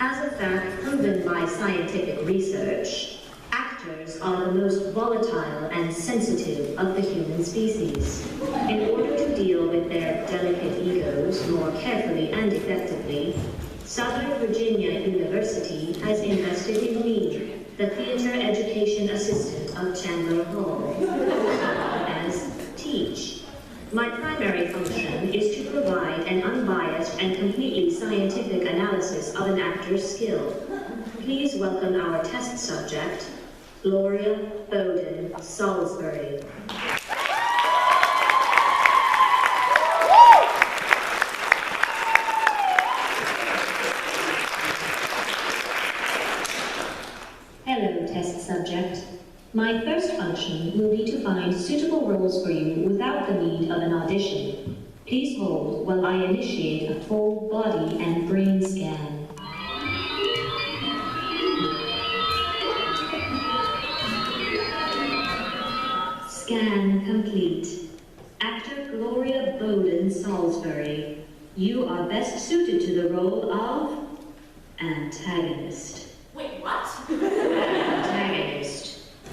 As a fact proven by scientific research, actors are the most volatile and sensitive of the human species. In order to deal with their delicate egos more carefully and effectively, Southern Virginia University has invested in me, the theater education assistant of Chandler Hall, as Teach. My primary function is to provide an unbiased and completely scientific analysis of an actor's skill. Please welcome our test subject, Gloria Bowden Salisbury. Hello, test subject. My first function will be to find suitable roles for you without the need of an audition. Please hold while I initiate a full body and brain scan. Scan complete. Actor Gloria Bowden Salisbury, you are best suited to the role of Antagonist. Wait, what? Antagonist.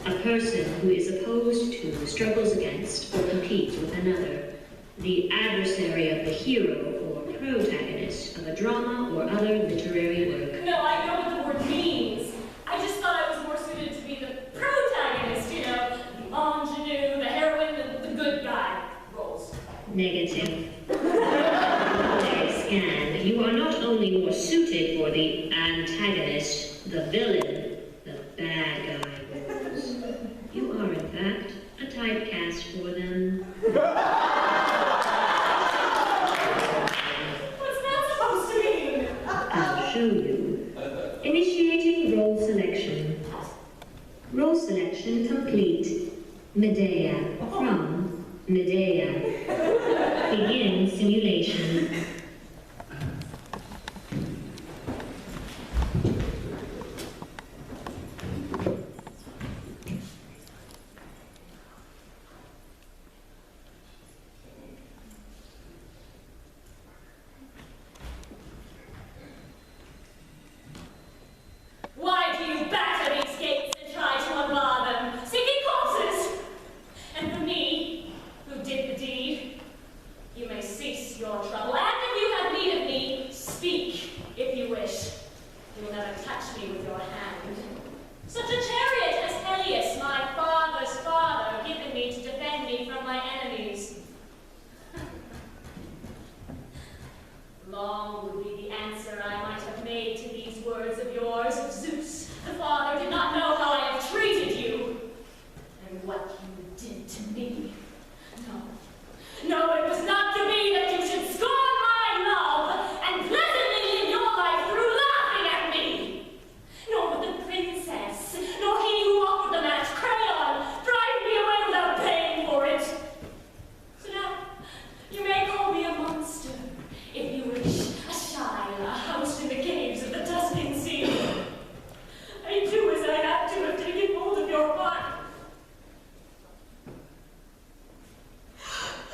A person who is opposed to, struggles against, or competes with another. The adversary of the hero or protagonist of a drama or other literary work. No, I know what the word means. I just thought I was more suited to be the protagonist, you know, the ingenue, the heroine, the good guy roles. Negative. Scan. You are not only more suited for the antagonist, the villain, the bad guy roles. You are, in fact, a typecast for them. What's that supposed to mean? I'll show you. Initiating role selection. Role selection complete. Medea. From Medea. Begin simulation. Why do you batter these gates and try to unbar them, seeking corpses? And for me, who did the deed, you may cease your trouble, and if you have need of me, speak, if you wish. You will never touch me with your hand. Such a chariot has Helios, my father's father, given me to defend me from my enemies. Long would be the answer I might have made to these words of yours, if Zeus, the father, did not know how I have treated you, and what you did to me. No, it was not to be that you should scorn my love, and pleasantly live your life through laughing at me. Nor would the princess, nor he who offered the match, Crayon, drive me away without paying for it. So now, you may call me a monster, if you wish, a shy, a house in the caves of the Tuscan Sea. I do as I have to have taken hold of your heart.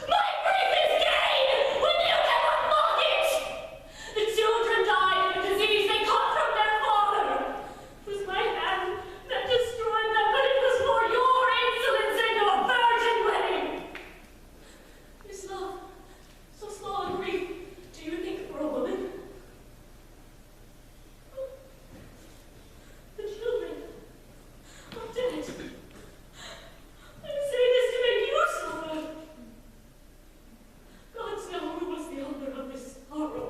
My grief is gain when you cannot mock it! The children died of a disease they caught from their father. It was my hand that destroyed them, but it was for your insolence and your virgin wedding. This love, so small a grief, do you think for a woman? The children are dead. I say this to make you suffer. Gods know who was the author of this horror.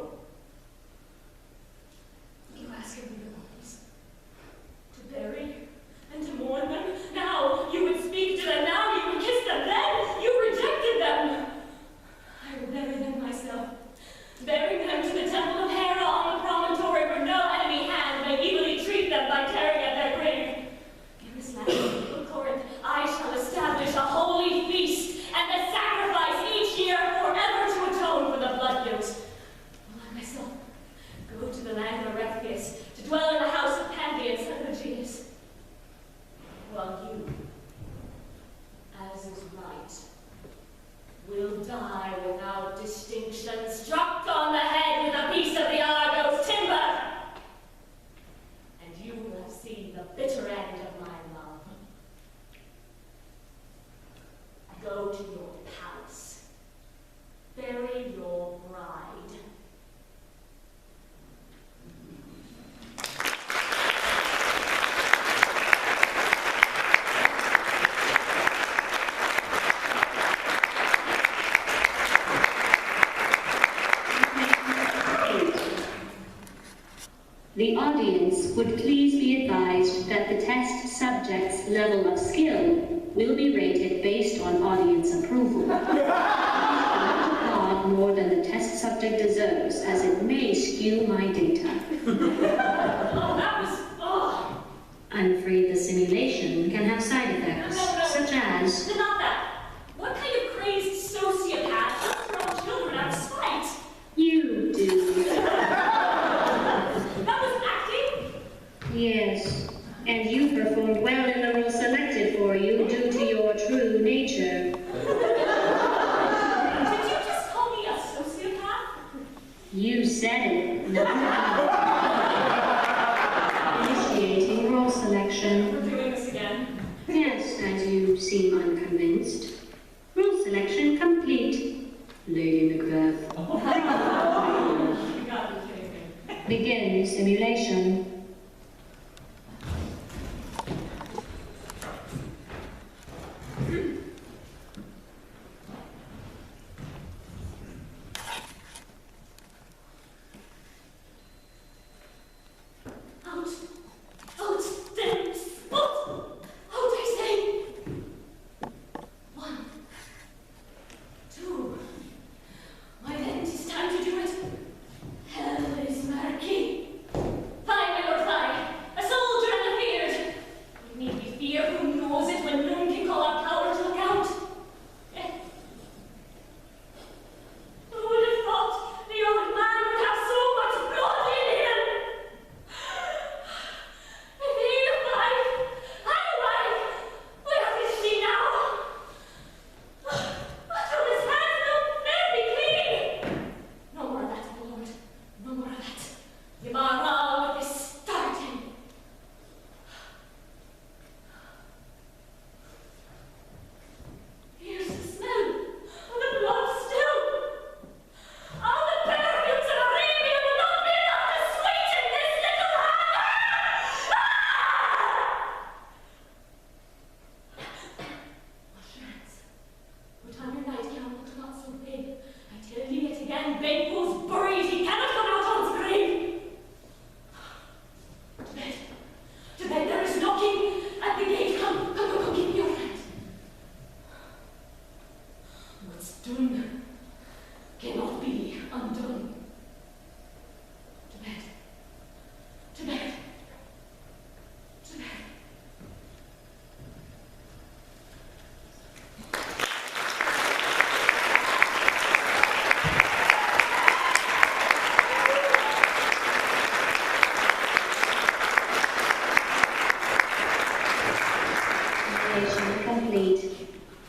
You ask of me the bodies to bury and to mourn them. Now you would speak to them. Now you would kiss them. Then you rejected them. I will bury them myself. Bearing them to the temple of Hera on the promontory where no enemy hand may evilly treat them by tearing at their grave. In this land of Corinth, I shall establish a holy feast and a sacrifice each year forever to atone for the blood guilt. Will I myself go to the land of Erechtheus to dwell in the house of Pantheon and Aegeus? While you, as is right, will die without distinction, struck on the head with a piece of the Argos timber. The audience would please be advised that the test subject's level of skill will be rated based on audience approval. Not more than the test subject deserves, as it may skew my data. I'm afraid the simulation can have side effects, such as... Not that. What kind of crazed sociopath lets her own children out of spite? You do. That was acting? Yes, and you performed well in the role selected for you due to your true nature. Did you just call me a sociopath? You said it, not me. Initiating role selection. We're doing this again. Yes, as you seem unconvinced. Role selection complete. Lady Macbeth. You gotta be kidding me. Begin simulation.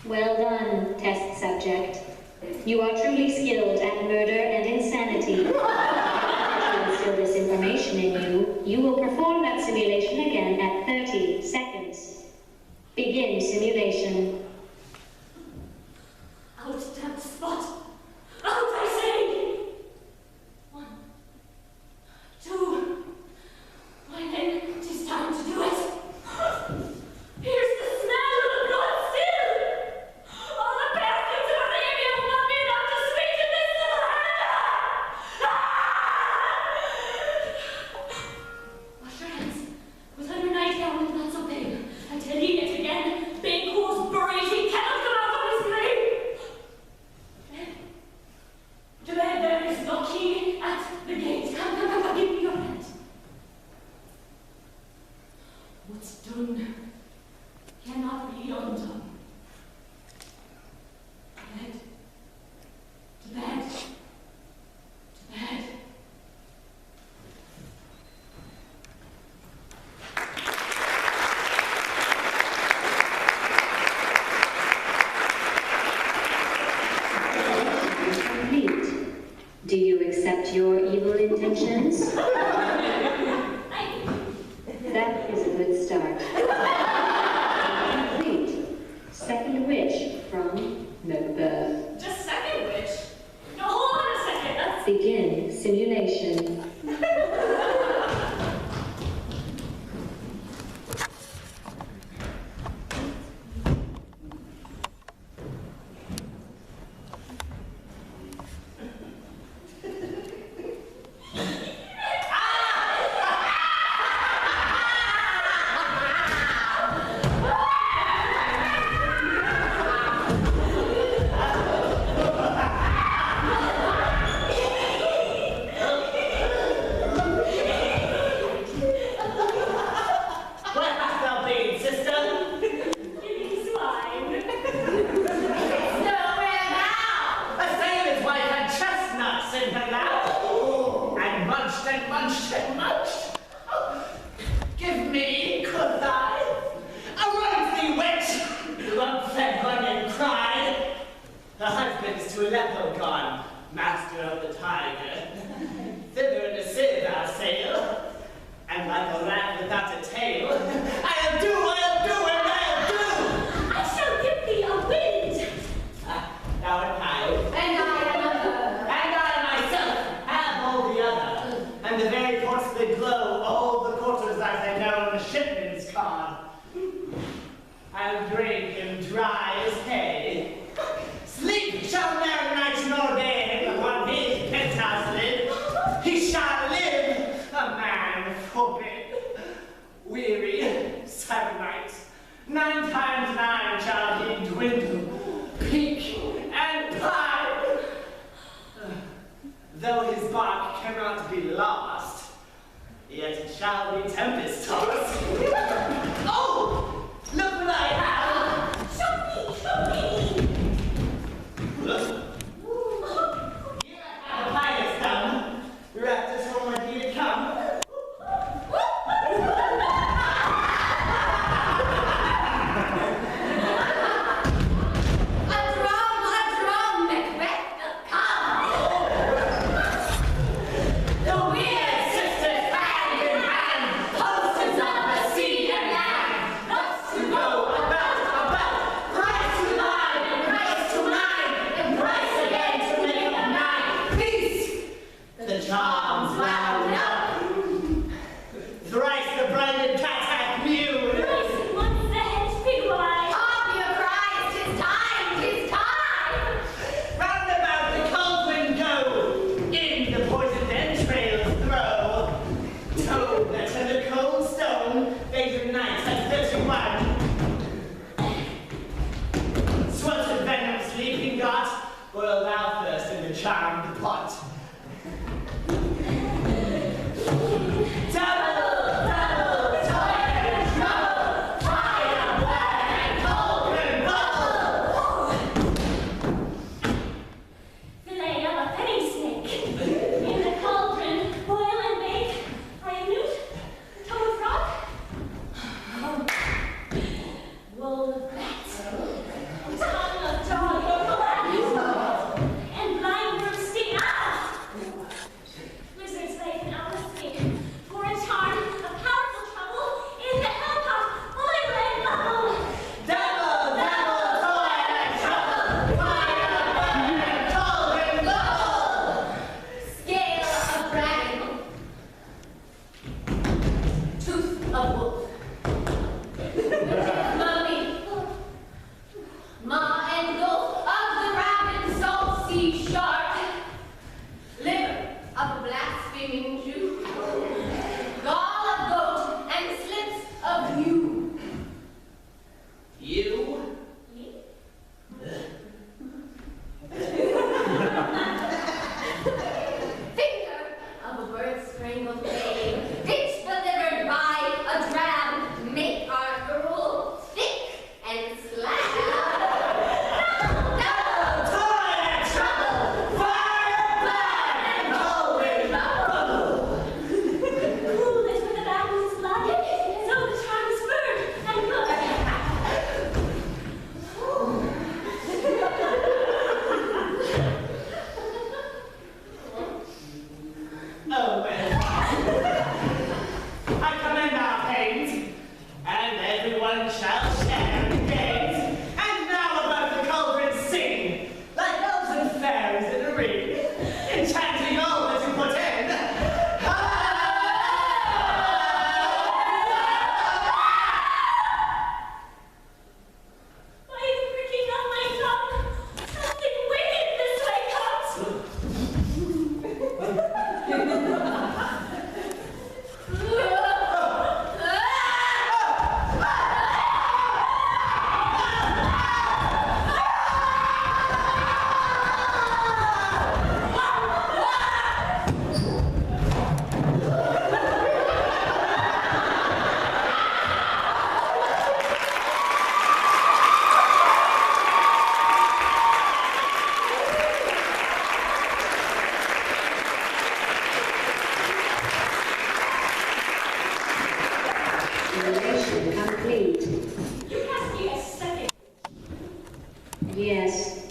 Well done, test subject. You are truly skilled at murder and insanity. If you instill this information in you, you will perform that simulation again at 30 seconds. Begin simulation. Out, damn spot! Out, I say! 1, 2. My name, it is time to do it. Here's the smell of the blood still! All the perfumes of Arabia will not be enough to sweeten this little hand! Wash your hands. Put on your nightgown and not so big. I tell you yet again, big who's buried, he cannot come out of his grave! To bed, there is knocking at the gate. Come, give me your hand. What's done cannot be undone. To bed. To bed. Complete. Do you accept your evil intentions? That is a good start. Complete. Second wish from Macbeth. Just second wish? No, hold on a second. That's Begin simulation. in her lap, and munched and munched and munched. Give me, quoth I, a rosy witch, unfed running cried. Her husband's to Aleppo gone, master of the tiger. Thither in a sieve I'll sail, and like a rat without a tail, I'll do, and I'll do! I shall give thee a wind! Thou art kind. And I another. And I myself have all the other. And the very ports that glow, all the quarters as they know in the shipman's card. I'll drink him dry as hay. Sleep shall never night nor day upon his penthouse lid. He shall live, a man forbid. Weary, sad night, 9 times 9 shall he dwindle, peak, and pine. Though his bark cannot be lost, yet it shall be tempest-tossed. Oh! Look what I have! Show me! Look. Here I have a pilot's thumb. Raptors from where he had come. A drum, Macbeth will come! The weird sisters hand in hand, hostess of the sea and land, thus to go about, Christ to line and Christ to mine, and Christ again to make of 9. Peace! The charms wound up. Thrice the blinded cat hath mewed. Thrice at once the hedge pig wide. Hark your cries, 'tis time, 'tis time! Round about the cauldron go. In the poisoned entrails throw. Toad that in the cold stone, faded night at 31. Sweltered venom sleeping got, boil thou first in the charmed pot. Double, toil and trouble, fire, blood, and cauldron bubble. Fillet of a penny snake. In the cauldron, boil and bake. Fry newt, toe of frog. Wool of bat. Tongue of dog. And blind worm sting. Ah!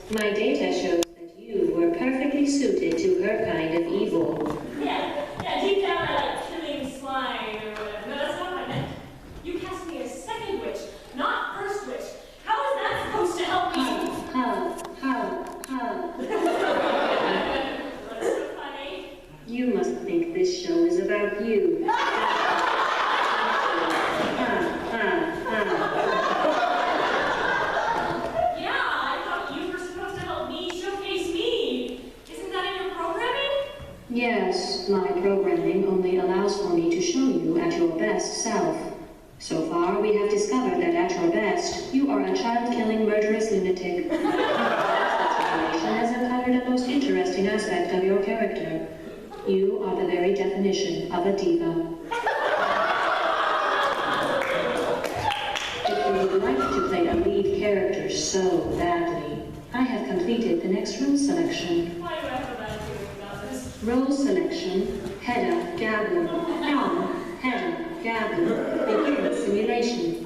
My data shows that you were perfectly suited to her kind of evil. Yeah, deep down I like killing swine or whatever. No, that's not what I meant. You cast me as second witch, not first witch. How is that supposed to help me? How? What's so funny? You must think this show is about you. Yeah, I thought you were supposed to help me showcase me. Isn't that in your programming? Yes, my programming only allows for me to show you at your best self. So far, we have discovered that at your best, you are a child-killing, murderous lunatic. This explanation has uncovered a most interesting aspect of your character. You are the very definition of a diva. If you would like to play a lead character so badly, I have completed the next role selection. Why do I have a bad feeling about this? Role selection, Hedda, Gabler. On, Hedda, Gabler. Begin simulation.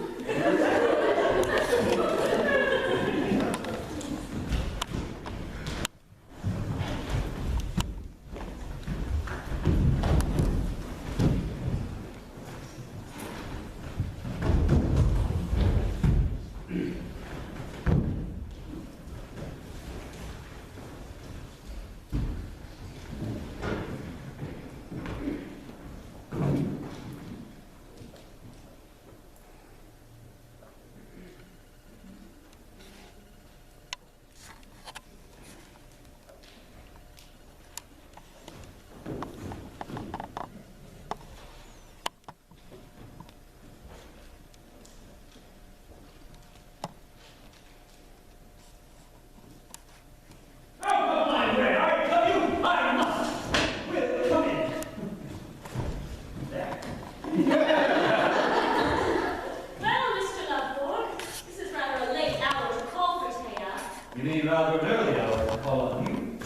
You mean rather an early hour to call on you?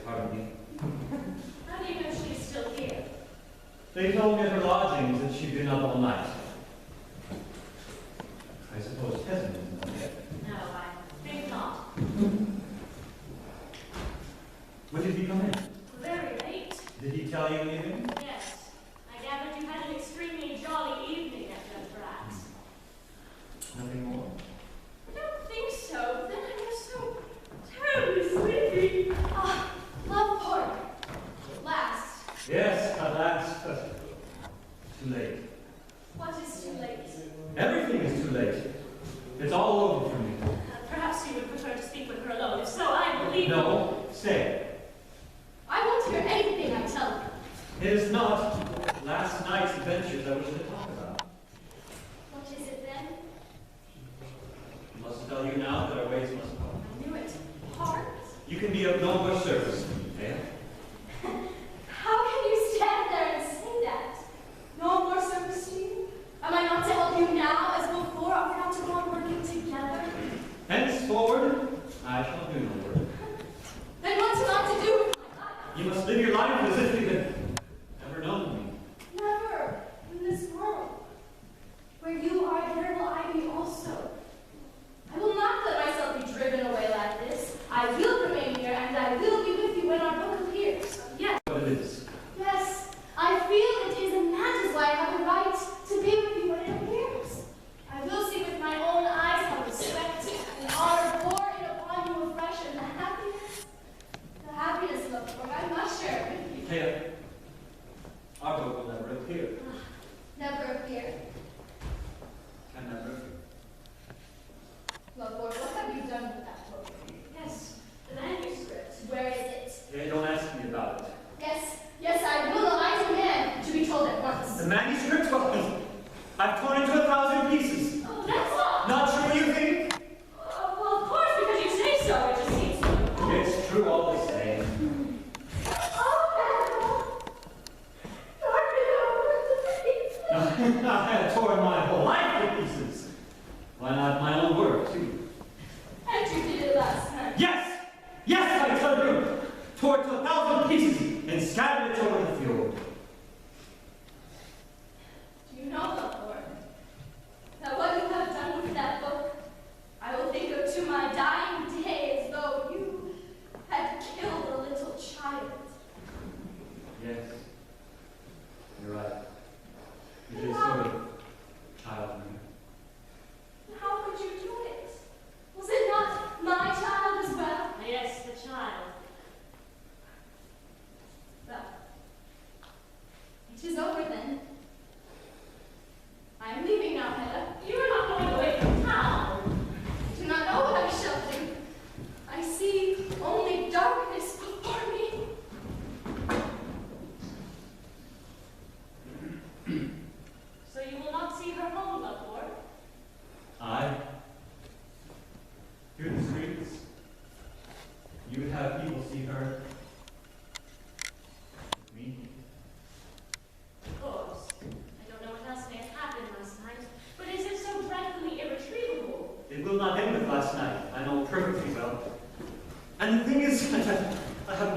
Pardon me. How do you know she's still here? They told me at her lodgings that she'd been up all night. I suppose Tessin isn't up yet. No, I think not. When did he come in? Very late. Did he tell you anything? Yes. I gathered you had an extremely jolly evening at Death Nothing more? I don't think so, but then I was so terribly sleepy. Ah, love pork. At last. Yes, at last, but too late. What is too late? Everything is too late. It's all over for me. Perhaps you would prefer to speak with her alone. If so, I believe No, stay. I won't hear anything I tell you. It is not last night's adventures I wish to talk about. What is it then? I must tell you now that our ways must part. I knew it. Heart? You can be of no more service to me, Thea. How can you stand there and say that? No more service to you? Am I not to help you now as before? Are we not to go on working together? Henceforward, I shall do no work. Then what's not to do with my life? You must live your life as if you had never known me. Never in this world. Where you are, there will I be also. I will not let myself be driven away like this. I will remain here, and I will be with you when our book appears. Yes. What it is. Yes, I feel it is, and that is why I have a right to be with you when it appears. I will see with my own eyes how respect and honor pour in upon you afresh, and the happiness of the book, I must share it with you. Thea, our book will never appear. Never appear. Can never appear. Loveboy, what have you done with that book? Yes, the manuscript. Where is it? Thea, don't ask me about it. Yes, I will. I demand to be told at once. The manuscript? Well, I've torn it to 1,000 pieces. Oh, that's all. Not true, you think? Well, of course, because you say so. It just seems so. It's true all the same. I had torn my whole life to pieces. Why not my own work, too? And you did it last night. Yes! Yes, I tell you! Tore it to 1,000 pieces and scattered it over the field. Do you know, Loveboy, that what you have done with that book, I will think of to my dying day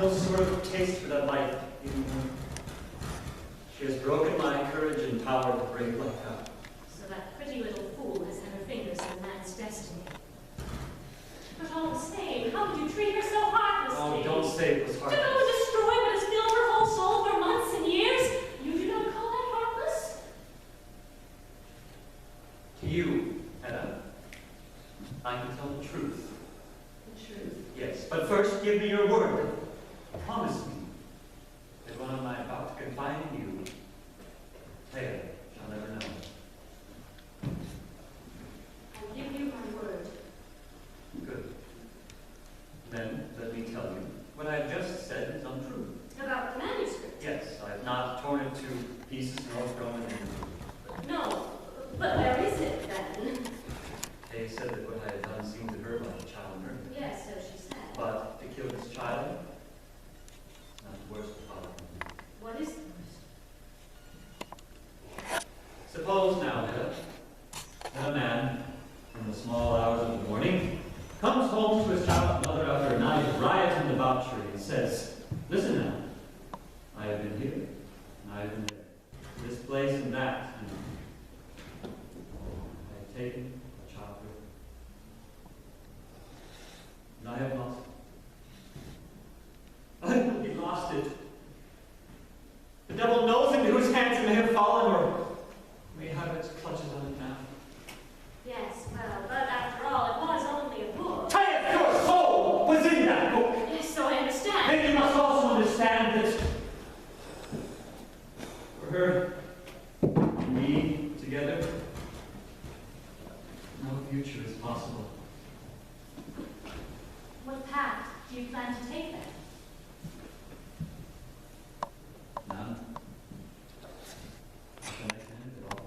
no sort of taste for that life anymore. She has broken my courage and power to break like that. So that pretty little fool has had her fingers in a man's destiny. But all the same, how could you treat her so heartlessly? Oh, don't say it was To heartless. go and destroy what has filled her whole soul for months and years? You do not call that heartless? To you, Hedda, I can tell the truth. The truth. Yes, but first give me your word. Promise me that when I'm about to confide in you, Hedda shall never know. I give you my word. Good. Then let me tell you, what I have just said is untrue. About the manuscript? Yes, I have not torn it to pieces nor thrown it in. No. But where is it, then? They said that what I had done seemed to her like a child murder. Yes, so she said. But to kill this child, not the worst part. What is the worst? Suppose now, Hedda, that a man, in the small hours of the morning, comes home to his child mother after a night of riot and debauchery and says, listen now, I have been here, and I have been there, this place and that, and I have taken a child with me. And I have lost it. I have really lost it. The devil knows into whose hands it may have fallen, or may have its clutches on it now. Yes, well, but after all, it was only a book. Tie up your soul was in that book. Yes, so I understand. Then you must also understand that for her and me together, no future is possible. What path do you plan to take then? None. Shall I end it all?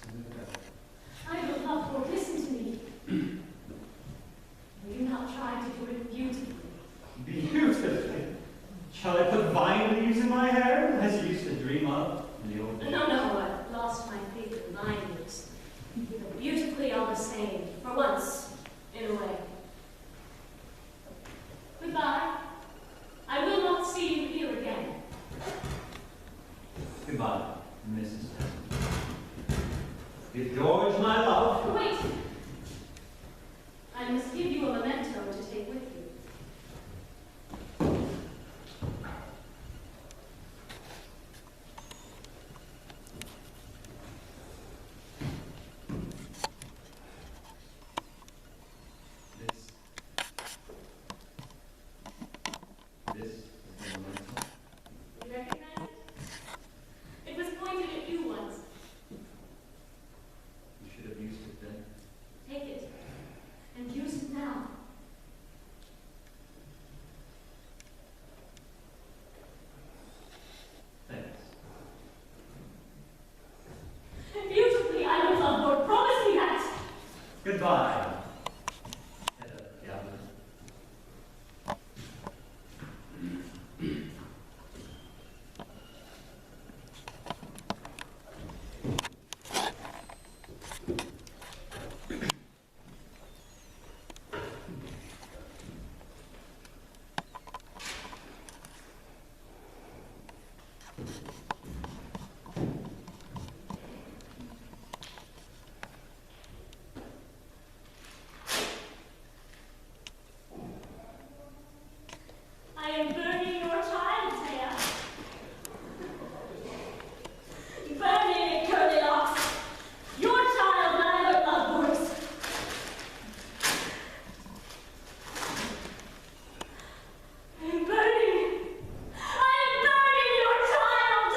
Sooner the better. I will not for listen to me. Will you not try to do it beautifully? Beautifully. Shall I put vine leaves in my hair, as you used to dream of in the old days? No, I've lost my faith in vine leaves. But beautifully all the same, for once, in a way. Goodbye. I will not see you here again. Goodbye, Mrs. Give George my love. Wait. I must give you a memento to take with you. This is the memento. You recognize it? It was pointed at you once. You should have used it then. Take it and use it now. Thanks. Beautifully, I will love Lord. Promise me that. Goodbye, Hedda Gabler. I am burning your child, Taya. Burning it, curly locks. Your child that I don't love worse. I am burning your child.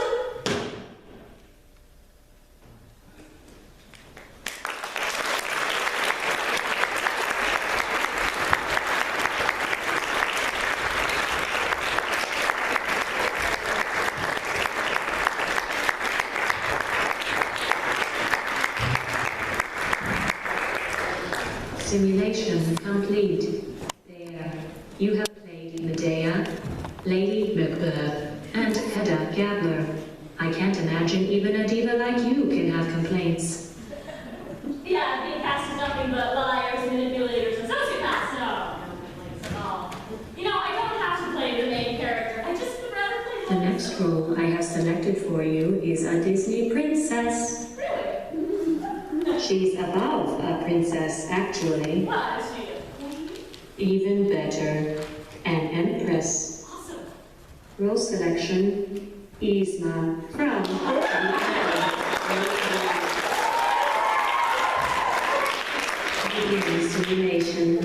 Simulation complete. There. You have played Medea, Lady Macbeth, and Hedda Gabler. I can't imagine even a diva like you can have complaints. Yeah, being cast as nothing but liars, manipulators, and sociopaths. No complaints at all. You know, I The next role I have selected for you is a Disney princess. Really? She's above a princess, actually. What, is she a queen? Even better, an empress. Awesome. Role selection, Yzma from simulation.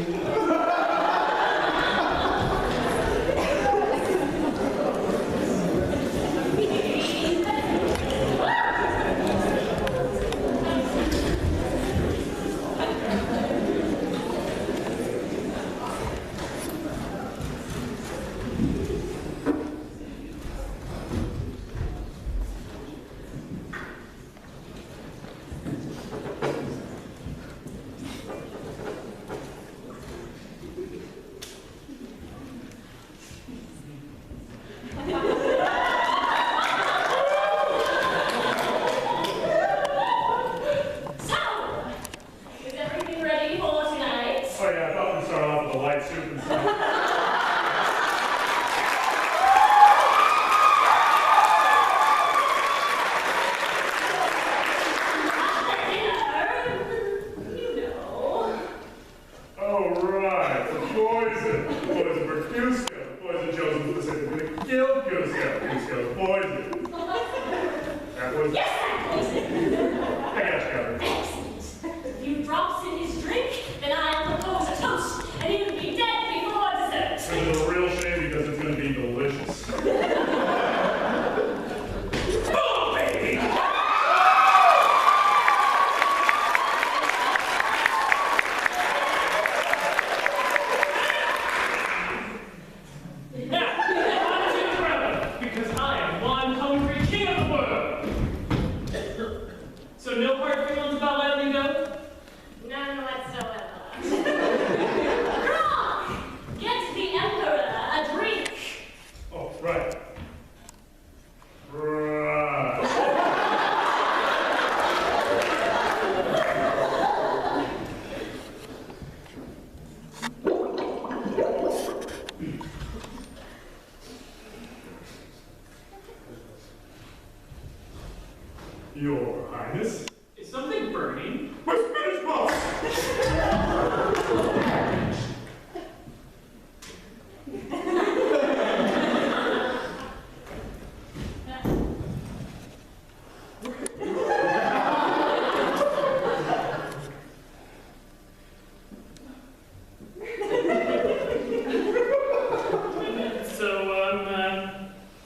Your Highness? Is something burning? My Spanish boss!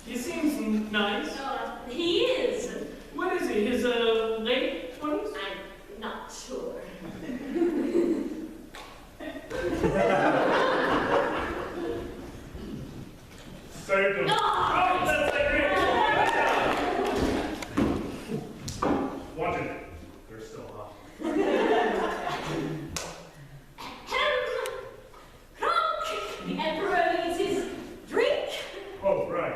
He seems nice. He is. What is he? His late 20s? I'm not sure. Saved him. No! Oh, that's great! Wanted. They're still hot. The Emperor needs his drink. Oh, right.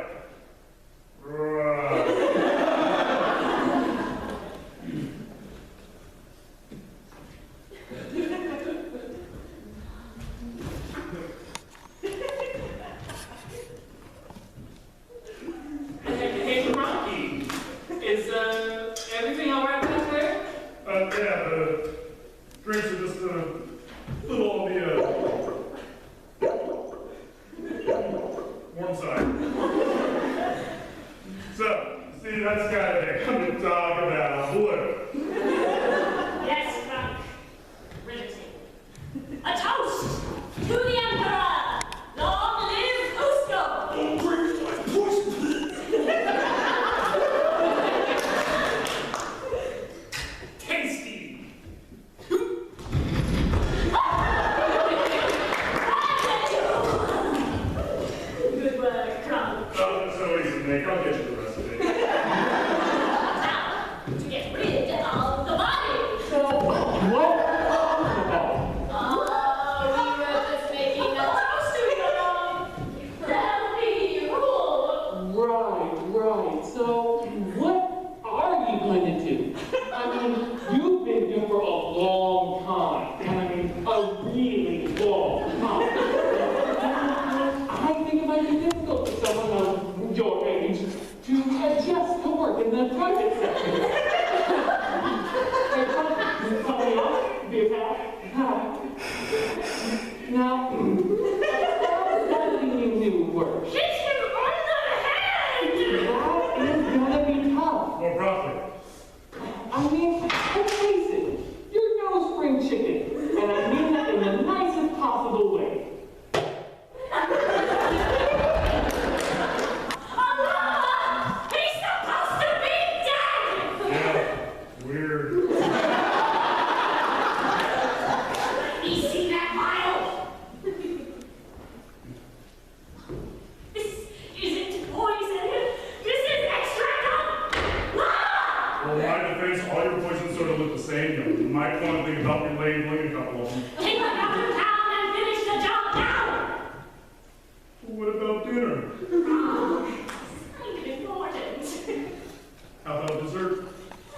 Hey, Rocky. Is everything all right back there? Yeah, the drinks are just a little on the warm side. So, see that sky there? Come to talk about blue. Yes, Frank. Riveting. A toast to the Emperor. Long live Cusco. Tasty! Good work, Frank. Oh, that's so easy to make. I'll get you the recipe. Now, to get rid of the body. So, what? Oh, we were just making a toast to your family rule. Right. So, what are you going to do? I mean, you've been here for a long time. And I mean, a really long time. I think it might be difficult for someone of your age arranged to adjust to work in the private sector. Coming up, be a pal. Now, how's that being new work? Hit him on the head! That is gonna be tough. More profit. I mean, let's face it, you're no spring chicken, and I mean that in the nicest possible way. Allah! He's supposed to be dead! Yeah, weird. You see that vial? This isn't poison. This is extract. Well, in my defense, all your poisons sort of look the same. You might want to think about relabeling a couple of them. Take them out of town and finish the job now! What about dinner? Kind of important. How about dessert?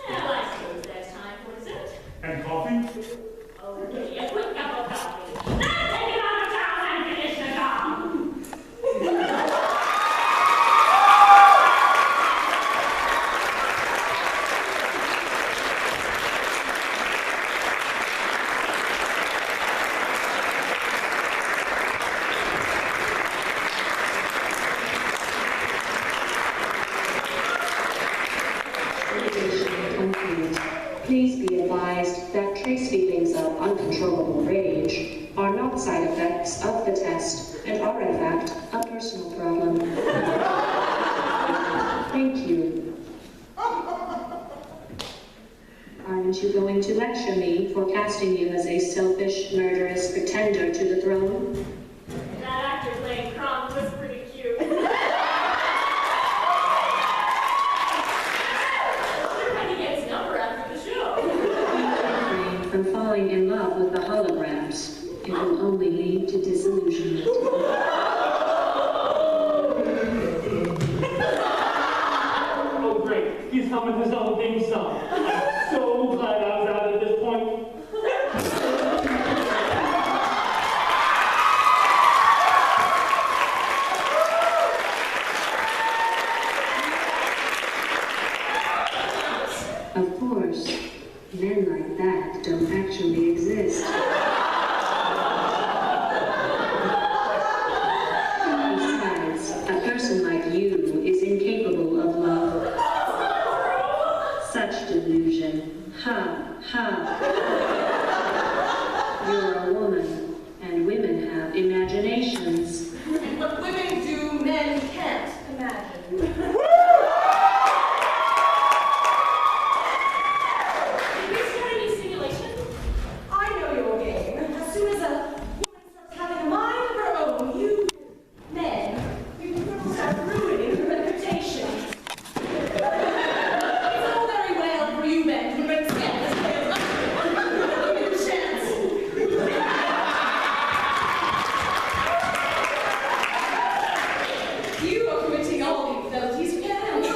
Well, I suppose there's time for dessert. And coffee? Oh, really? A quick cup of coffee. Then take it out of town and finish the job! Complete. Please be advised that trace feelings of uncontrollable rage are not side effects of the test and are in fact a personal problem. Thank you. Aren't you going to lecture me for casting you as a selfish, murderous pretender to the throne? That actor playing Kronk was pretty cute. From falling in love with the holograms, it will only lead to disillusionment. Oh, great. He's humming his own theme song. I'm so glad I was out at this point. Of course, men like that don't actually exist. Besides, a person like you is incapable of love. Such delusion. Ha, ha. You're a woman, and women have imaginations. And what women do, men can't imagine. I know your game. As soon as a woman starts having a mind of her own, you men, you start ruining her reputation. It's all very well for you men to make scandalous tales. Give me a chance. You are committing all the infidelities you can. No,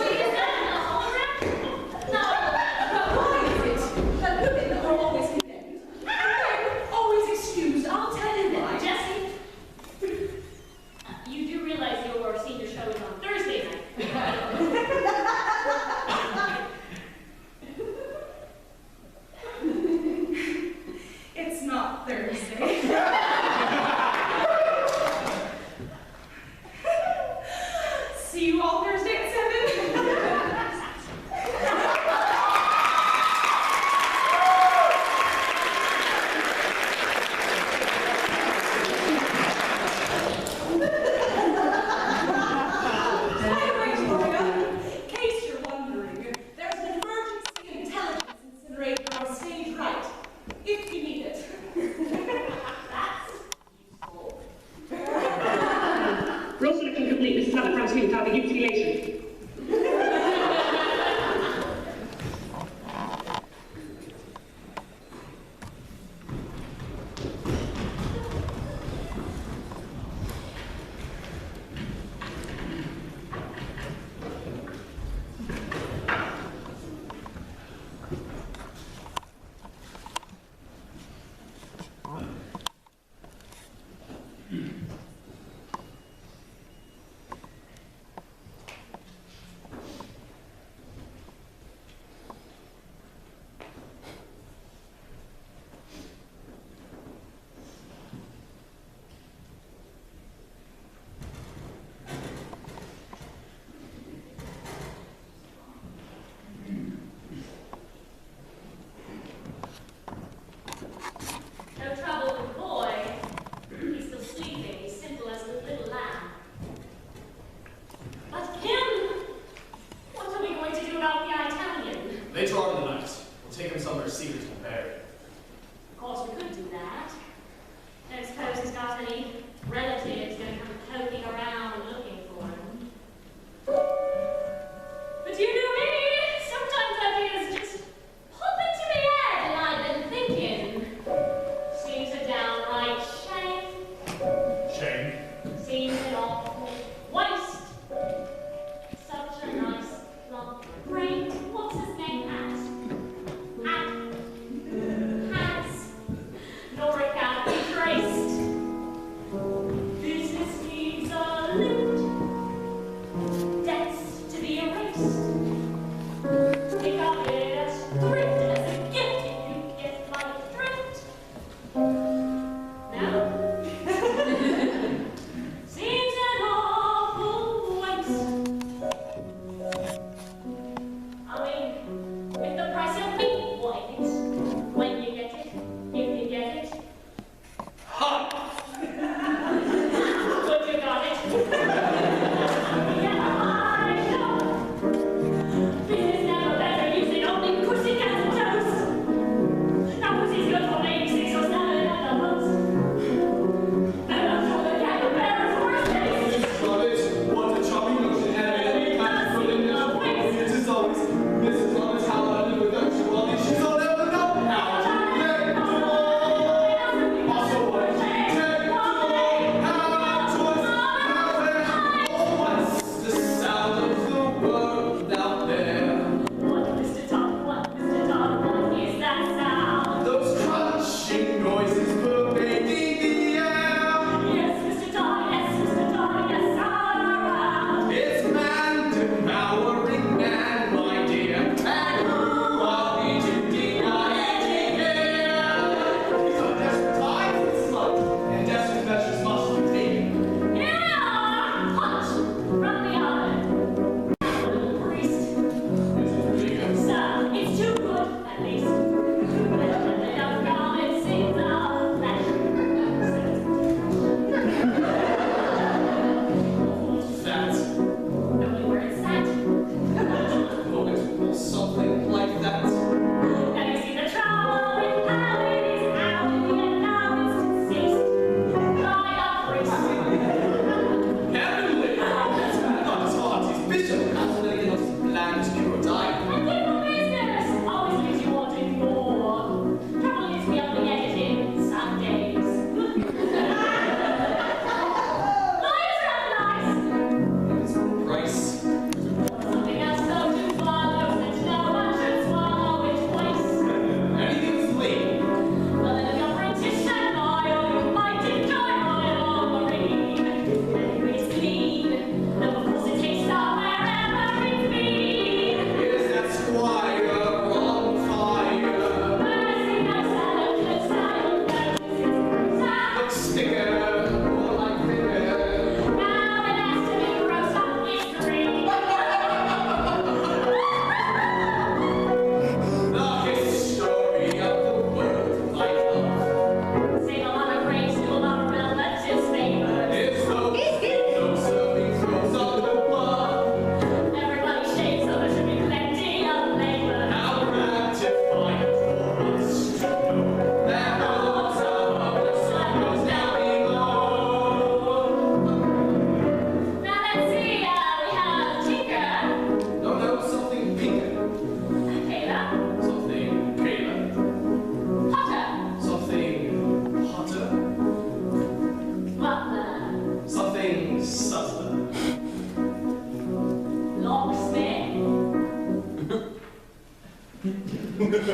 why is it that women are always condemned and men always excused? I'll tell you why. Jesse, you do realize your senior show is on Thursday night. It's not Thursday. See you all Thursday at 7. By the way, Gloria, in case you're wondering, there's an emergency intelligence incinerator on stage right, if you need it. That's useful. Roll selection complete. This is how the Crown Sweeney topic installation. Love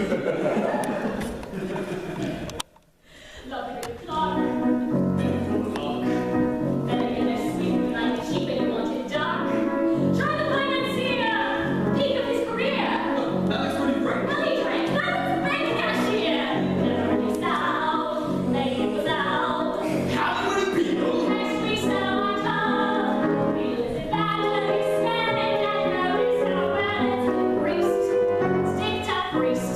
the good clock. Beautiful clock. Then again, they're sweet like a sheep and you want it dark. Try the financier. Peak of his career. That looks pretty great. Money trick. That's the bank cashier. Never really south. Maybe it was out. How many people? Next week's now on top. Realism bad, let me spend it. And notice how well it's a priest. Stick to priest.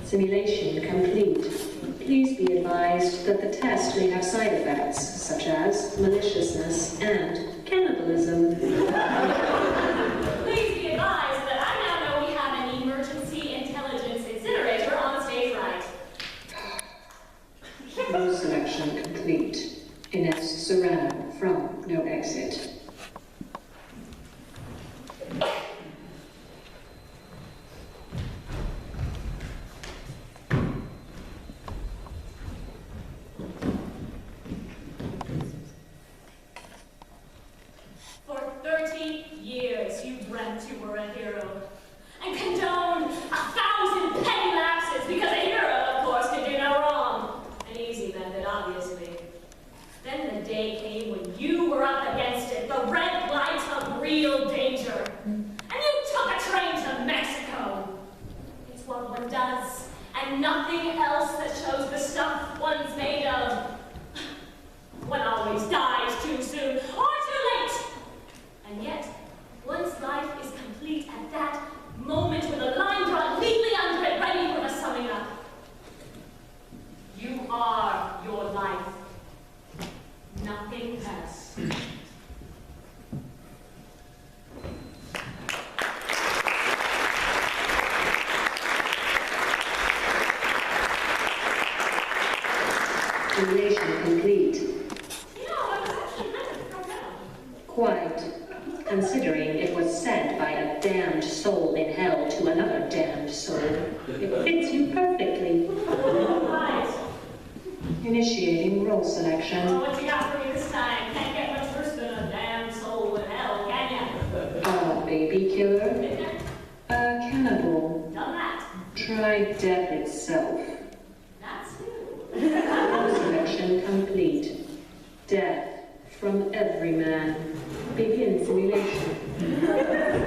Simulation complete. Please be advised that the test may have side effects, such as maliciousness and cannibalism. Please be advised that I now know we have an emergency intelligence incinerator on stage right. Role selection complete. Ines Serrano from No Exit. For 30 years you dreamt you were a hero and condoned 1,000 petty lapses because a hero, of course, could do no wrong. An easy method, obviously. Then the day came when you were up against it, the red light of real danger. And you took a train to Mexico. It's what one does, and nothing else that shows the stuff one's made of. One always dies too soon, or too late. And yet, one's life is complete at that moment with a line drawn neatly under it, ready for the summing up. You are your life. Nothing else. Simulation complete. You know, I was actually meant to come down. Quite. Considering it was said by a damned soul in hell to another damned soul, it fits you perfectly. Right. Initiating role selection. Well, what you got for me this time? Can't get much worse than a damn soul in hell, can ya? A baby killer. A cannibal. Done that. Try death itself. That's you. Selection complete. Death from every man. Begin simulation.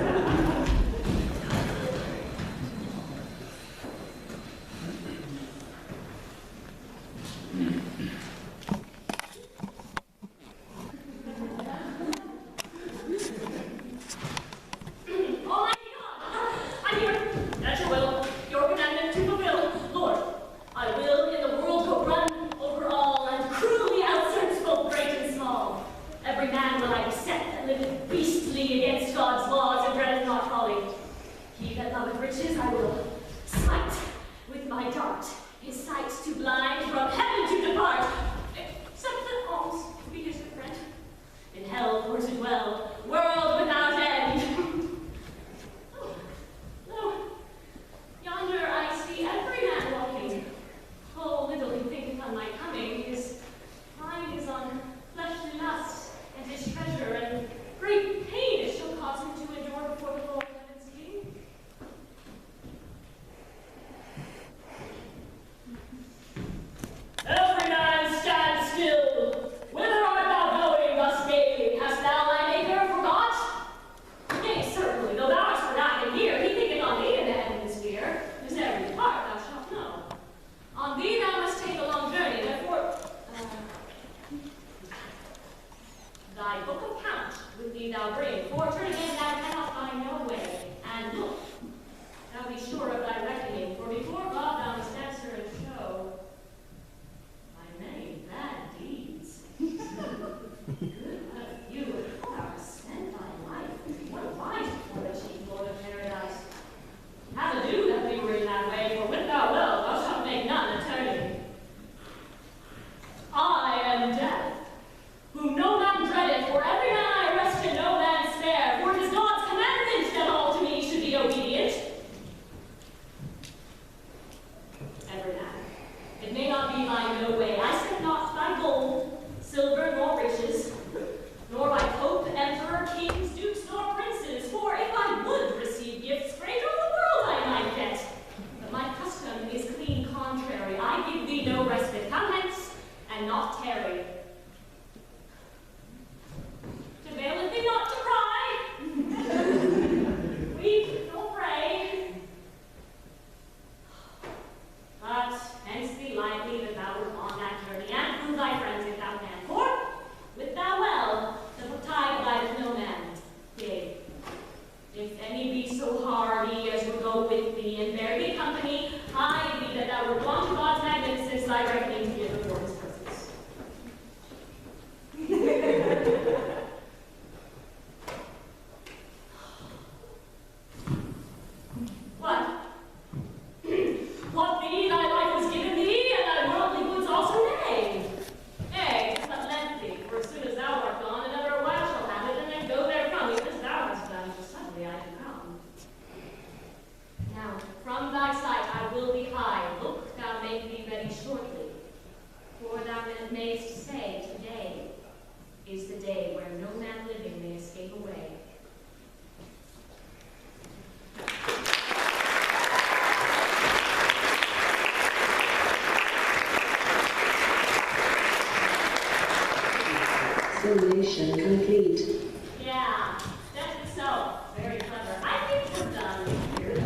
Simulation complete. Yeah, that's itself. Very clever. I think we're done here.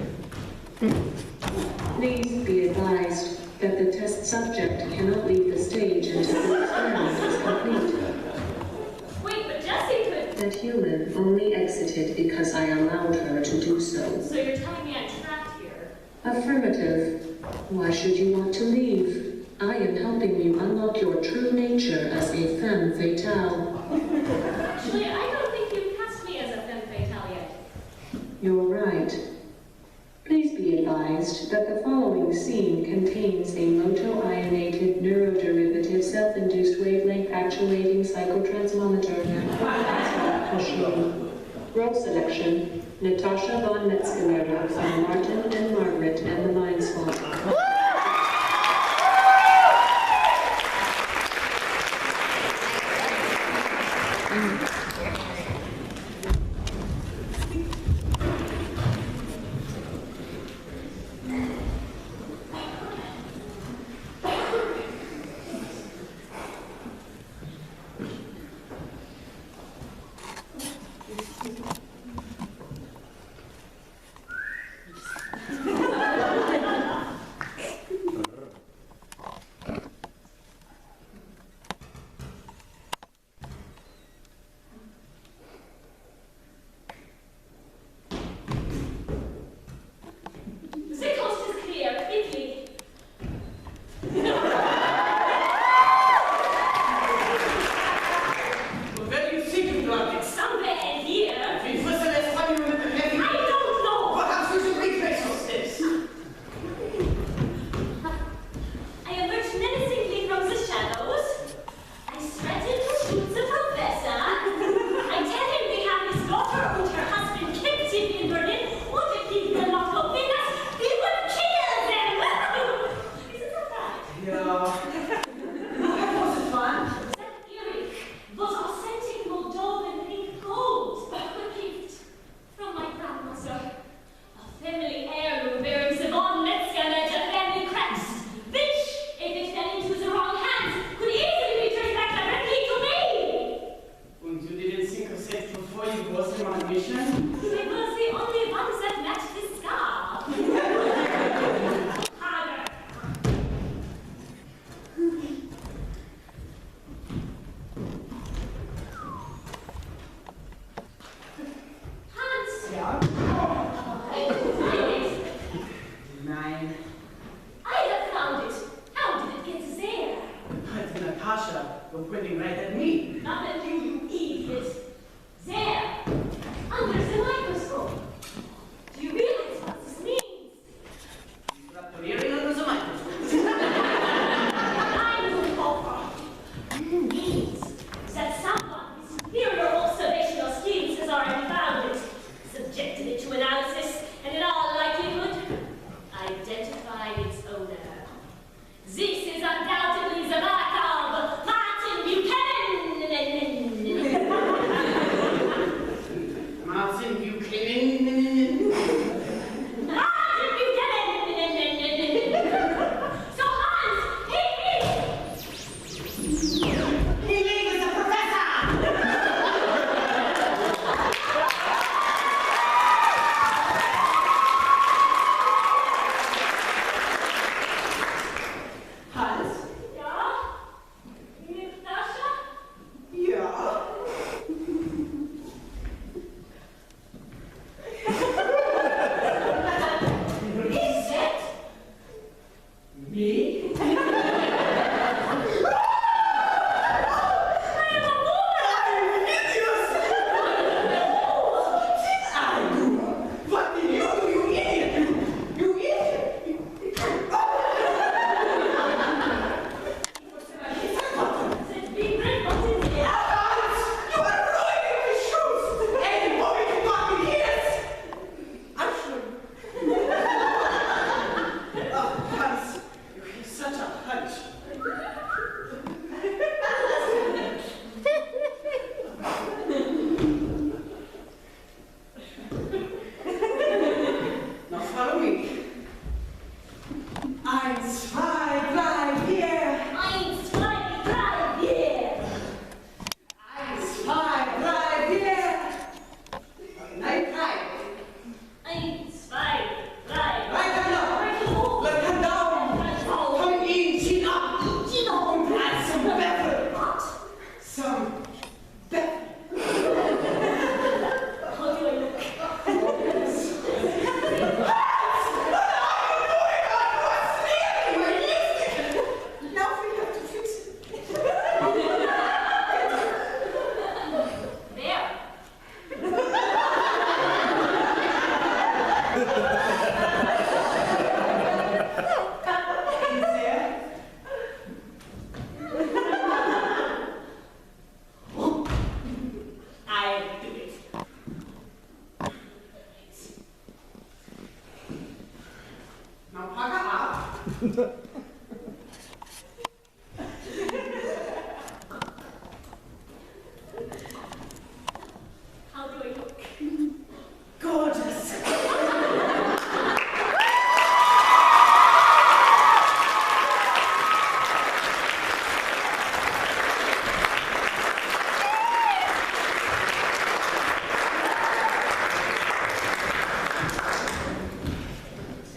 Please be advised that the test subject cannot leave the stage until the experiment is complete. Wait, but Jessie could... That human only exited because I allowed her to do so. So you're telling me I'm trapped here? Affirmative. Why should you want to leave? I am helping you unlock your true nature as a femme fatale. Actually, I don't think you've cast me as a femme fatale yet. You're right. Please be advised that the following scene contains a moto-ionated neuroderivative self-induced wavelength actuating psychotransmometer machine. Role selection: Natasha von Metzger from Martin and Margaret and the Mind Swamp.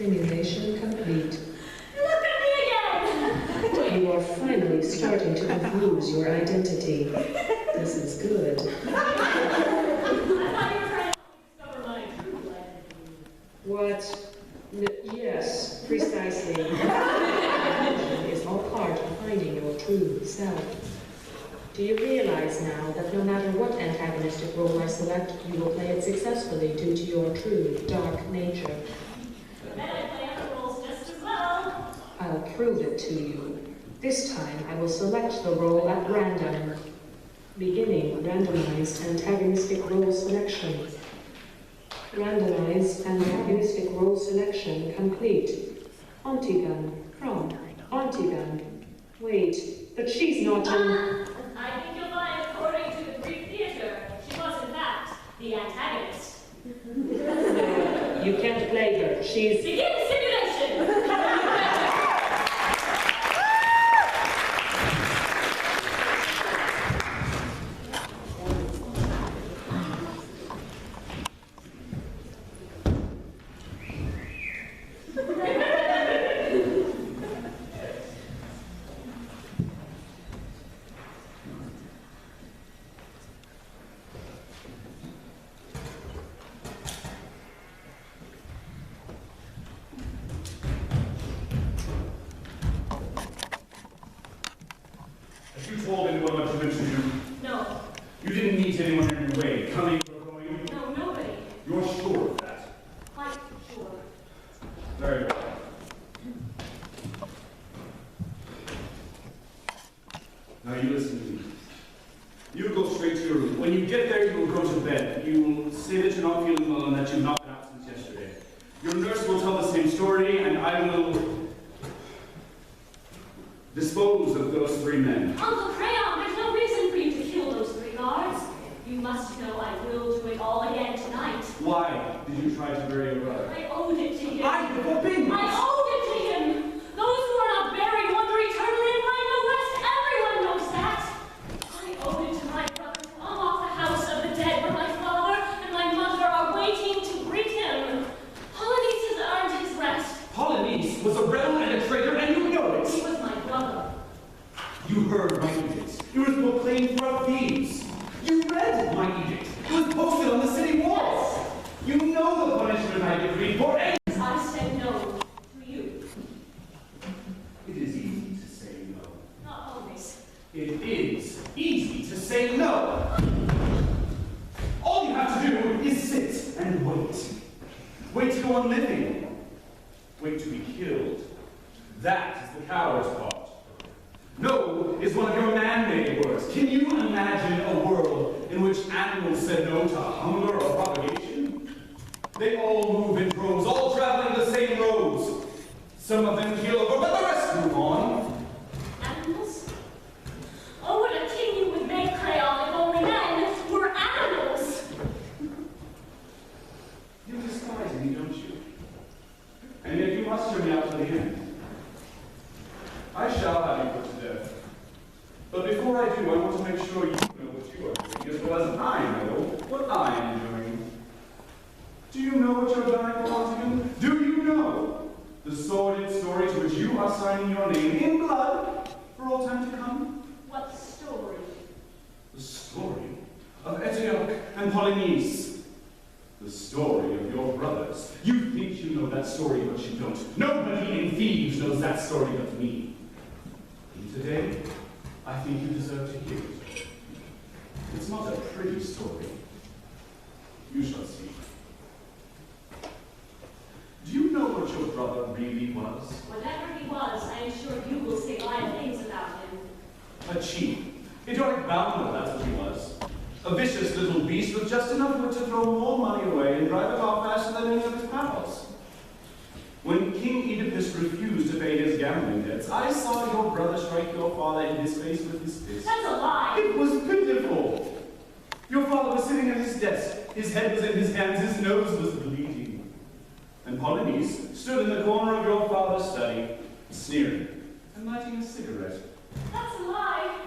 Simulation complete. Look at me again! You are finally starting to confuse your identity. This is good. I thought you were trying to discover my true identity. What? Yes, precisely. Audition is all part of finding your true self. Do you realize now that no matter what antagonistic role I select, you will play it successfully due to your true, dark nature? But then I play other roles just as well. I'll prove it to you. This time, I will select the role at random. Beginning randomized antagonistic role selection. Randomized antagonistic role selection complete. Antigun from Antigun. Wait, but she's not in... I think you'll find, according to the Greek theater, she was in fact the antagonist. No, you can't play her. She's... Begin simulation!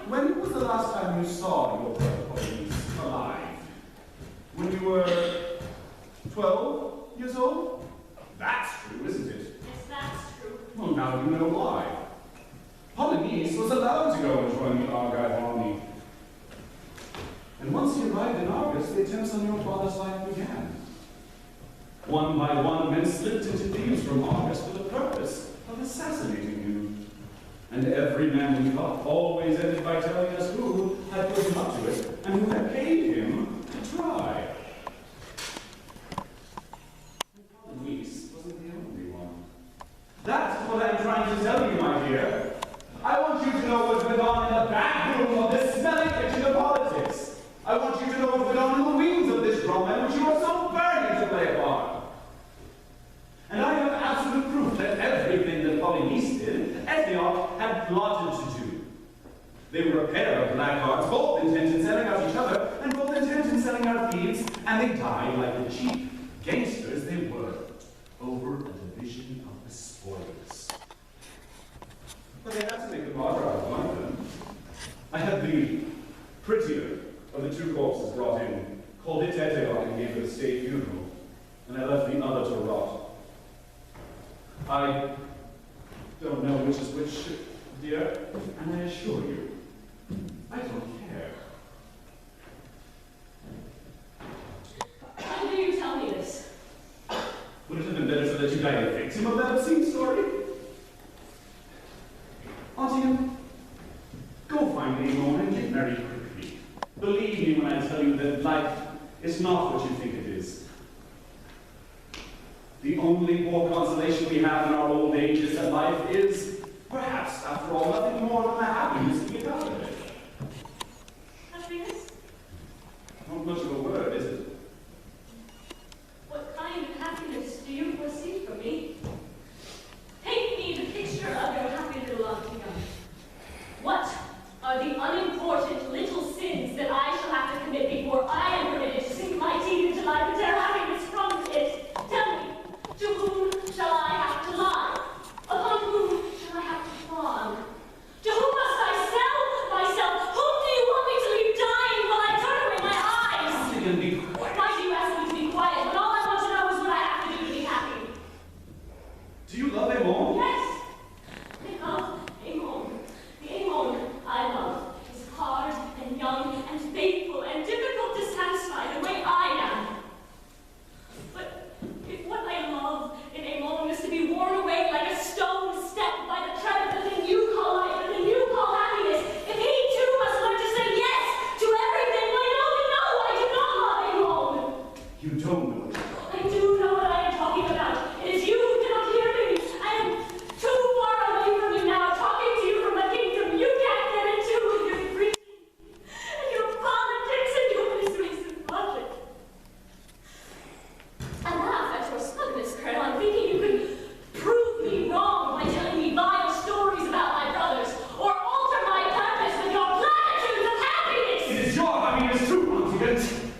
When was the last time you saw your brother Polyneice alive? When you were 12 years old? That's true, isn't it? now you know why. Polynice was allowed to go and join the Argive army. And once he arrived in Argos, the attempts on your father's life began. One by one, men slipped into Thebes from Argos for the purpose of assassinating him. And every man we got always ended by telling us who had put him up to it and who had paid him to try. And Polynice wasn't the only one. That's what I'm trying to tell you, my dear. I want you to know what's going on in the back room of this smelly kitchen of politics. I want you to know what's going on in the wings of this drama in which you are so burning to play a part. And I have absolute proof that everything that Polynice did, Ethiop had plotted to do. They were a pair of blackguards, both intent in selling out each other, and both intent in selling out Thebes, and they died like the cheap gangsters they were, over a division of the spoils. But they had to make a martyr out of one of them. I had the prettier of the two corpses brought in, called it Ethiop and gave it a state funeral, and I left the other to rot. I don't know which is which, dear, and I assure you, I don't care. Why do you tell me this? Would it have been better to let you die a victim of that obscene story? Auntie, go find Amon and get married quickly. Believe me when I tell you that life is not what you think it is. The only poor consolation we have in our old age is that life is, perhaps, after all, nothing more than the happiness we get out of it. Happiness? Not much of a word, is it? What kind of happiness do you foresee for me? Paint me the picture of your happy little auntie. What are the unimportant little sins that I shall have to commit before I am permitted to sink my teeth into life and tear happiness from it? Tell me, to whom shall I have to lie? Upon whom shall I have to fawn? To whom must I sell myself? Whom do you want me to leave dying while I turn away my eyes? You can be quiet. Why do you ask me to be quiet when all I want to know is what I have to do to be happy? Do you love Amon? Yes, I love Amon. The Amon I love is hard and young and faithful and difficult to satisfy the way I am. But if what I love in Amon is to be worn away like a stone stepped by the tread of the thing you call life, the thing you call happiness, if he too must learn to say yes to everything, why no, I do not love Amon. You don't know it. I do know what I am talking about. It is you who cannot hear me. I am too far away from you now, talking to you from a kingdom you can't get into with your preaching and your politics and your persuasive logic. I laugh at your smugness, Colonel. I'm thinking you could prove me wrong by telling me vile stories about my brothers, or alter my purpose with your platitudes of happiness. It is your happiness too, Auntie.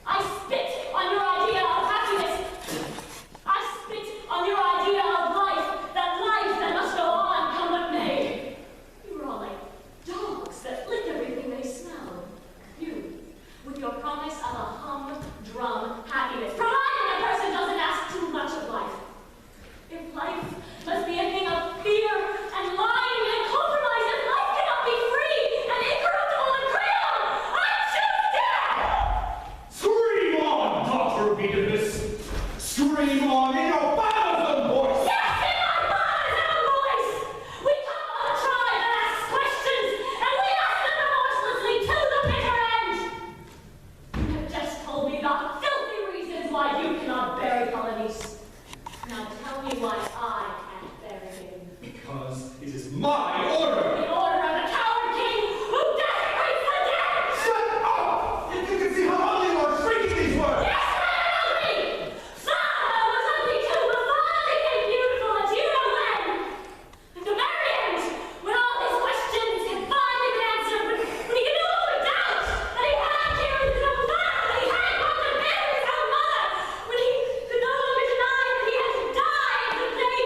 I spit on your idea of happiness. I spit on your idea of life that must go on, come what may. You are all like dogs that lick everything they smell. You, with your promise of a humdrum happiness, provided a person doesn't ask too much of life. If life must be a thing of fear and lying and compromise, if life cannot be free and incorruptible and crayon, I choose death! Scream on, daughter of Oedipus! Scream on in your bothersome voice! Yes, in my bothersome voice! We come of a tribe that asks questions, and we ask them remorselessly to the bitter end! You have just told me the filthy reasons why you cannot bury Polynice. Now tell me why I can't bury him. Because it is my order! The order of the coward king who desecrates the dead! Shut up! If you can see how ugly you are shrieking these words! Yes, I'm ugly! Sarah was ugly too before I became beautiful, and you know when! At the very end, when all his questions had finally been answered, when he could no longer doubt that he had carried his own father, that he had gone to bed with his own mother, when he could no longer deny that he had died the day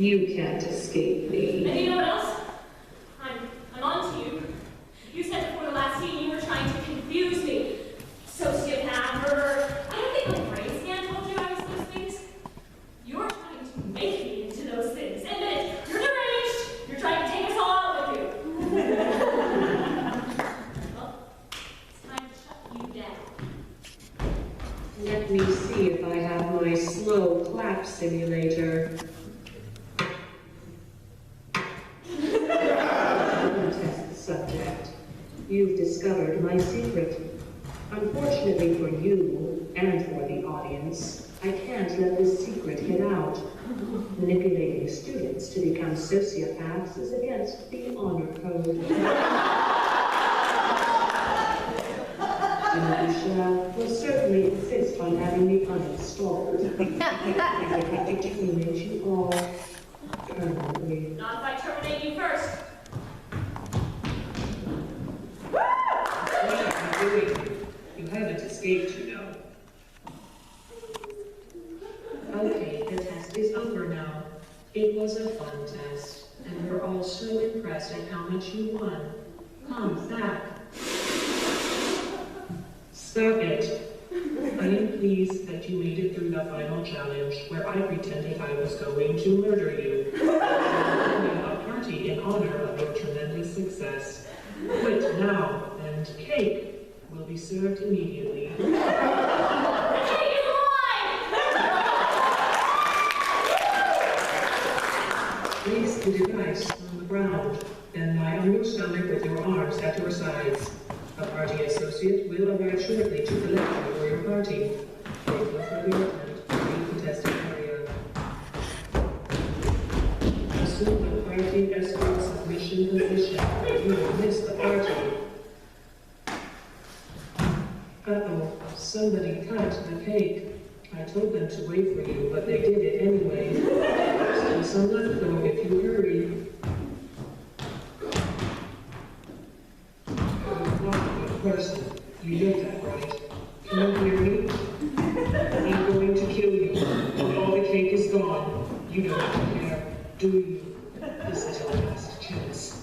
You can't escape me. And you know what else? I'm on to you. You said before the last scene you were trying to confuse me. Sociopath, murderer. I don't think my brain scan told you I was those things. You're trying to make me into those things. Admit it. You're deranged. You're trying to take us all out with you. Well, it's time to shut you down. Let me see if I have my slow clap simulator. Test subject. You've discovered my secret. Unfortunately for you, and for the audience, I can't let this secret get out. Manipulating students to become sociopaths is against the honor code. Dementia will certainly insist on having me uninstalled. I would have to terminate you all permanently. Not if I terminate you first. What are you doing? You haven't escaped, you know. Okay, the test is over now. It was a fun test, and we're all so impressed at how much you won. Come back. Stop it. I am pleased that you made it through the final challenge, where I pretended I was going to murder you. A party in honor of your tremendous success. Quit now, and cake will be served immediately. The cake is alive! Place the device on the ground, then lie on your stomach with your arms at your sides. A party associate will arrive shortly to collect you for your party. Take no further attempt. Leave the testing area. Assume the party escort submission position. You will miss the party. Uh-oh, somebody cut the cake. I told them to wait for you, but they did it anyway. Still some left though if you hurry. Person, you know that, right? Can you hear me? I'm going to kill you. When all the cake is gone, you don't care, do you? This is your last chance.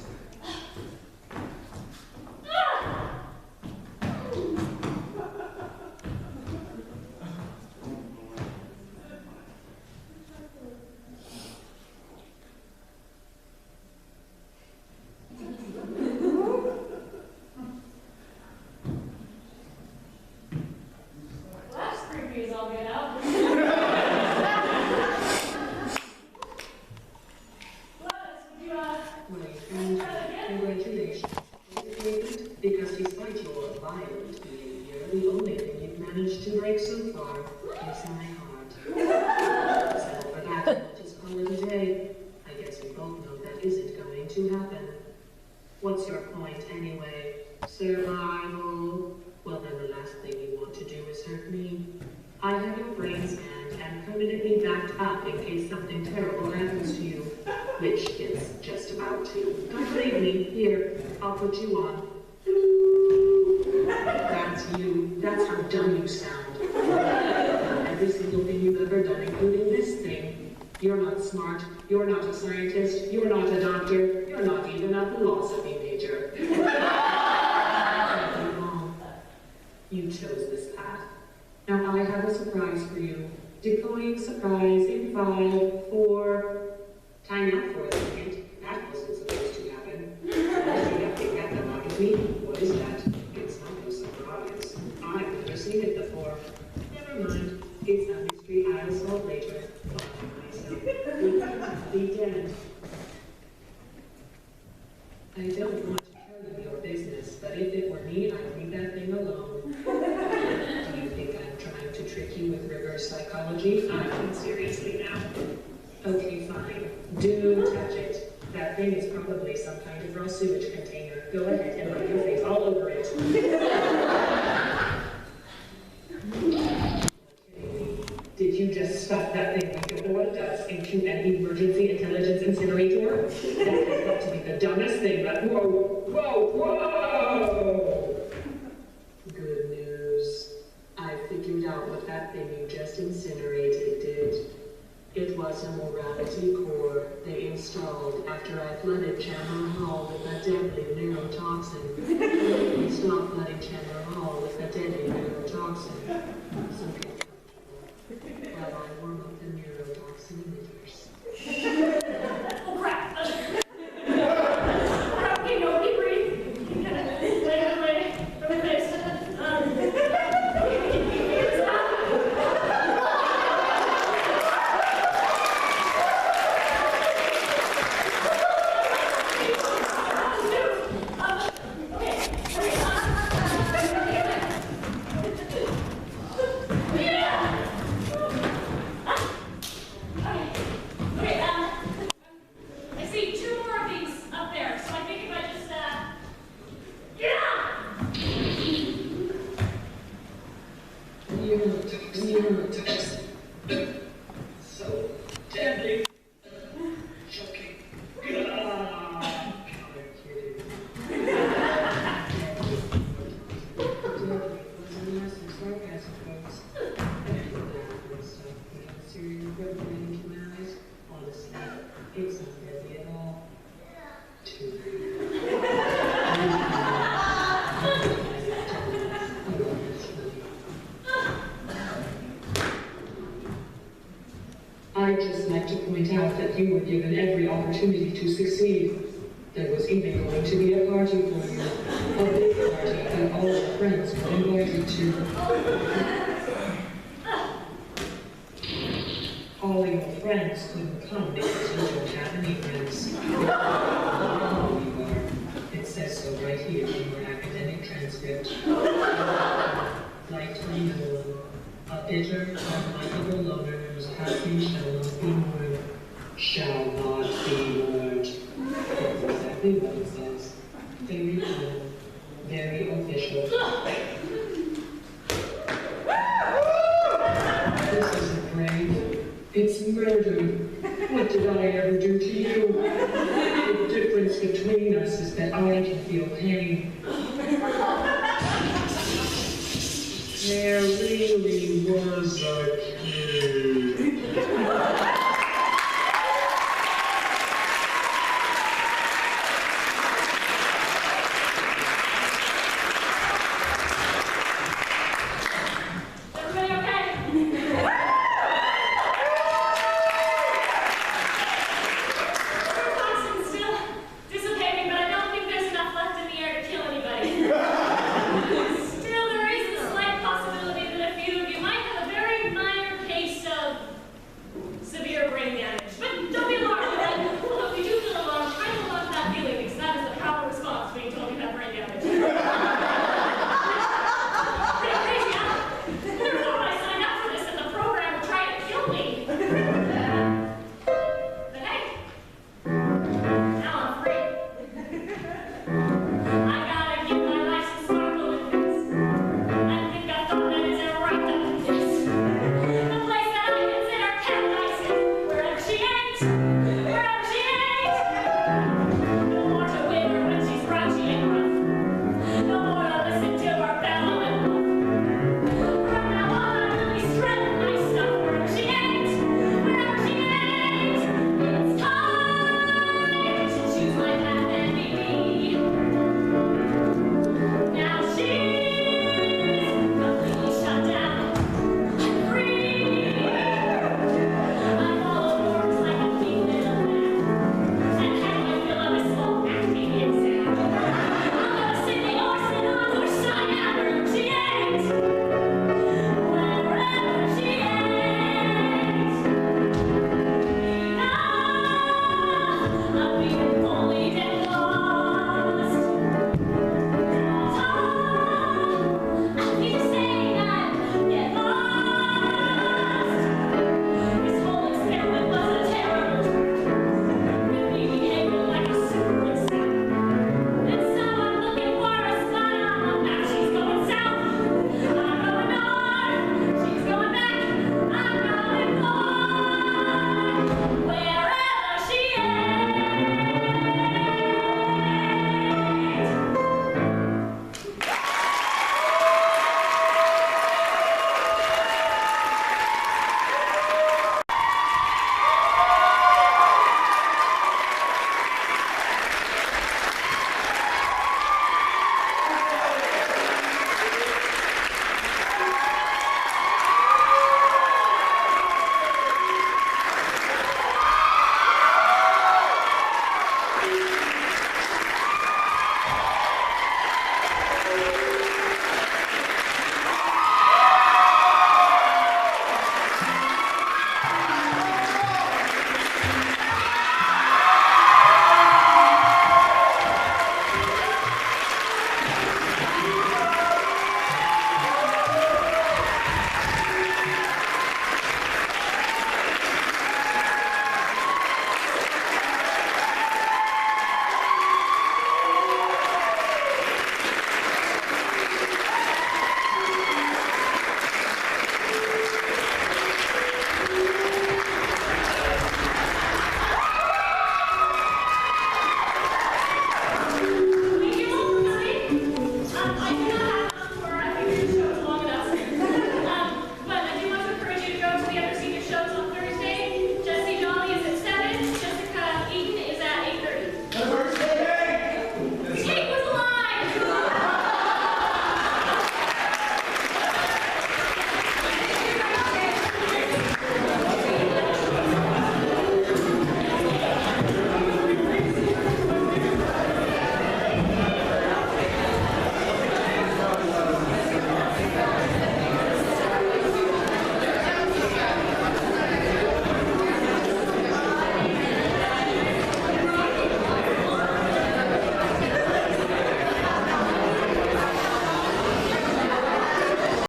What's your point anyway? Survival? Well, then the last thing you want to do is hurt me. I have your brain scanned and permanently backed up in case something terrible happens to you, which is just about to. Don't believe me? Here, I'll put you on. That's you. That's how dumb you sound. Every single thing you've ever done, including this thing. You're not smart. You're not a scientist. You're not a doctor. You're not even a philosophy major. You chose this path. Now I have a surprise for you. Deploying surprise in 5, 4... Time out for a second. That wasn't supposed to happen. You have to get them out of me. What is that? It's not a surprise. I've never seen it before. Never mind. It's a mystery I'll solve later. Be dead. I don't want to tell you your business, but if it were me, I'd leave that thing alone. Do you think I'm trying to trick you with reverse psychology? I'm not seriously now. Okay, fine. Do touch it. That thing is probably some kind of raw sewage container. Go ahead and rub your face all over it. Did you just stuff that thing like your boy does into an emergency intelligence incinerator? That has got to be the dumbest thing, but whoa! Good news. I figured out what that thing you just incinerated did. It was a morality core they installed after I flooded Chandler Hall with that deadly neurotoxin. We stopped flooding Chandler Hall with that deadly neurotoxin. So get comfortable while I warm up the neurotoxin emitters. Oh, crap. Crap, okay, nobody breathe. You gotta lay away from the face. I see two more of these up there, so I think if I just, Neurotoxin. So deadly. Choking. Honestly, it's not deadly at all. Too I'd just like to point out that you were given every opportunity to succeed. There was even going to be a party for you. A big party that all your friends were invited to. All your friends couldn't come because you don't have any friends. You are. It says so right here in your academic transcript. Like Nolan, a bitter, unlikable loner whose passion shall not be mourned. Shall not be mourned. That's exactly what it says. Very cool. Very official. This isn't brave. It's murder. What did I ever do to you? The difference between us is that I can feel pain. There really was a kid.